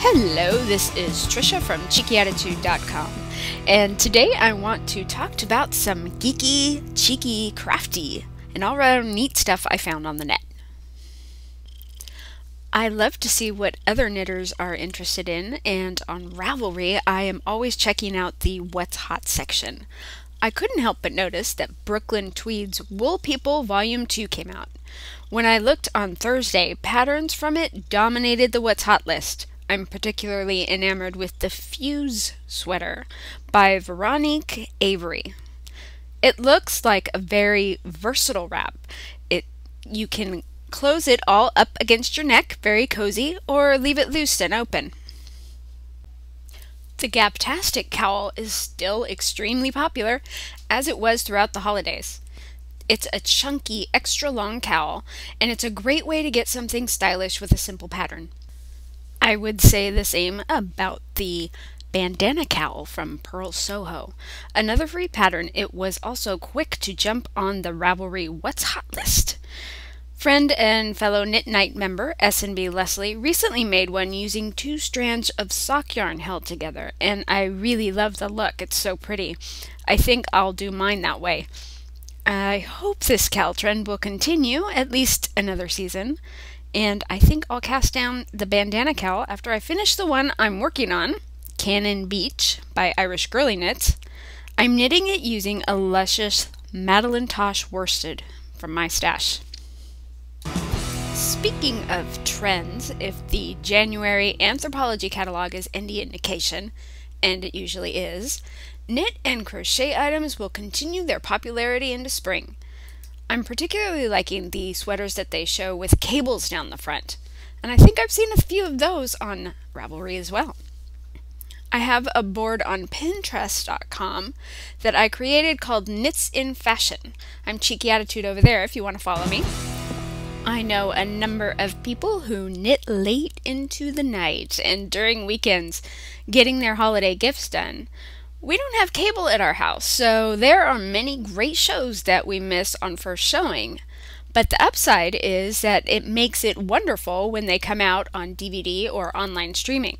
Hello, this is Tricia from CheekyAttitude.com, and today I want to talk about some geeky, cheeky, crafty, and all-around neat stuff I found on the net. I love to see what other knitters are interested in, and on Ravelry I am always checking out the What's Hot section. I couldn't help but notice that Brooklyn Tweed's Wool People Volume 2 came out. When I looked on Thursday, patterns from it dominated the What's Hot list. I'm particularly enamored with the Fuse sweater by Veronique Avery. It looks like a very versatile wrap. You can close it all up against your neck, very cozy, or leave it loose and open. The Gaptastic cowl is still extremely popular, as it was throughout the holidays. It's a chunky, extra long cowl, and it's a great way to get something stylish with a simple pattern. I would say the same about the bandana cowl from Pearl Soho. Another free pattern, it was also quick to jump on the Ravelry What's Hot list. Friend and fellow Knit Night member S&B Leslie recently made one using 2 strands of sock yarn held together, and I really love the look. It's so pretty. I think I'll do mine that way. I hope this cowl trend will continue at least another season. And I think I'll cast down the bandana cowl after I finish the one I'm working on, Cannon Beach by Irish Girly Knits. I'm knitting it using a luscious Madeline Tosh worsted from my stash. Speaking of trends, if the January Anthropology catalog is any indication, and it usually is, knit and crochet items will continue their popularity into spring. I'm particularly liking the sweaters that they show with cables down the front, and I think I've seen a few of those on Ravelry as well. I have a board on Pinterest.com that I created called Knits in Fashion. I'm Cheeky Attitude over there if you want to follow me. I know a number of people who knit late into the night and during weekends getting their holiday gifts done. We don't have cable at our house, so there are many great shows that we miss on first showing. But the upside is that it makes it wonderful when they come out on DVD or online streaming.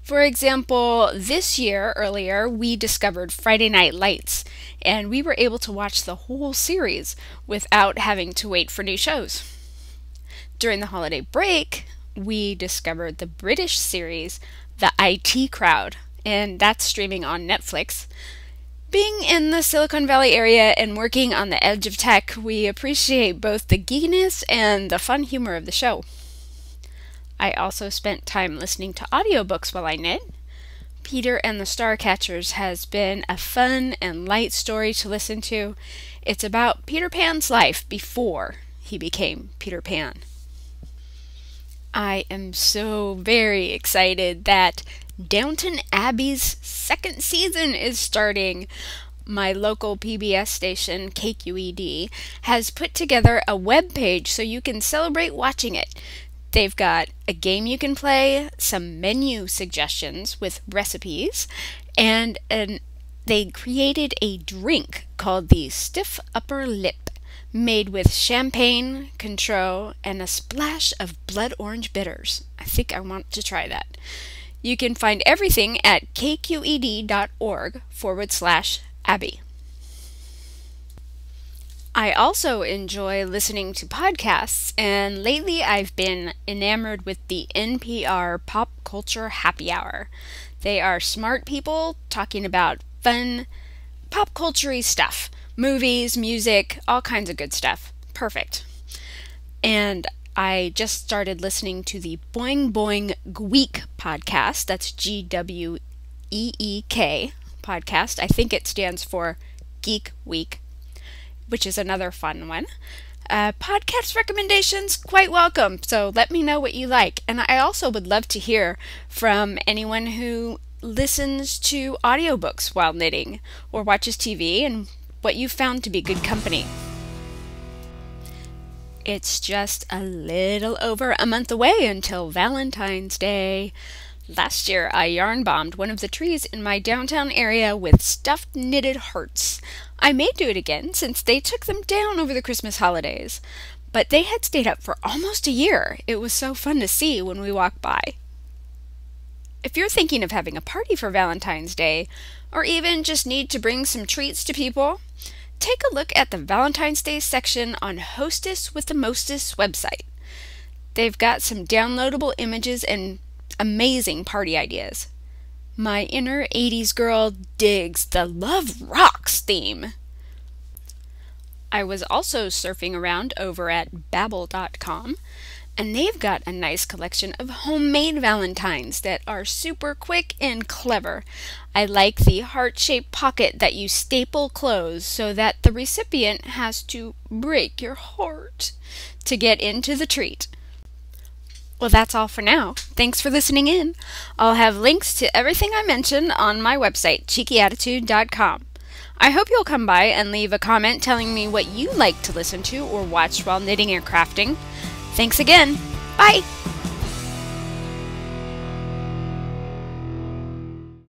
For example, this year earlier we discovered Friday Night Lights, and we were able to watch the whole series without having to wait for new shows. During the holiday break, we discovered the British series The IT Crowd, and that's streaming on Netflix. Being in the Silicon Valley area and working on the edge of tech, we appreciate both the geekiness and the fun humor of the show. I also spent time listening to audiobooks while I knit. Peter and the Starcatchers has been a fun and light story to listen to. It's about Peter Pan's life before he became Peter Pan. I am so very excited that Downton Abbey's 2nd season is starting. My local PBS station, KQED, has put together a web page so you can celebrate watching it. They've got a game you can play, some menu suggestions with recipes, and they created a drink called the Stiff Upper Lip, made with champagne, Cointreau, and a splash of blood orange bitters. I think I want to try that. You can find everything at kqed.org/Abby. I also enjoy listening to podcasts, and lately I've been enamored with the NPR Pop Culture Happy Hour. They are smart people talking about fun, pop culture-y stuff. Movies, music, all kinds of good stuff. Perfect. And I just started listening to the Boing Boing Gweek podcast. That's Gweek podcast. I think it stands for Geek Week, which is another fun one. Podcast recommendations, quite welcome. So let me know what you like. And I also would love to hear from anyone who listens to audiobooks while knitting or watches TV and what you found to be good company. It's just a little over a month away until Valentine's Day. Last year, I yarn bombed one of the trees in my downtown area with stuffed knitted hearts. I may do it again since they took them down over the Christmas holidays. But they had stayed up for almost a year. It was so fun to see when we walked by. If you're thinking of having a party for Valentine's Day, or even just need to bring some treats to people, take a look at the Valentine's Day section on Hostess with the Mostess website. They've got some downloadable images and amazing party ideas. My inner 80s girl digs the Love Rocks theme. I was also surfing around over at Babbel.com, and they've got a nice collection of homemade valentines that are super quick and clever. I like the heart-shaped pocket that you staple close so that the recipient has to break your heart to get into the treat. Well, that's all for now. Thanks for listening in. I'll have links to everything I mentioned on my website, cheekyattitude.com. I hope you'll come by and leave a comment telling me what you like to listen to or watch while knitting or crafting. Thanks again. Bye!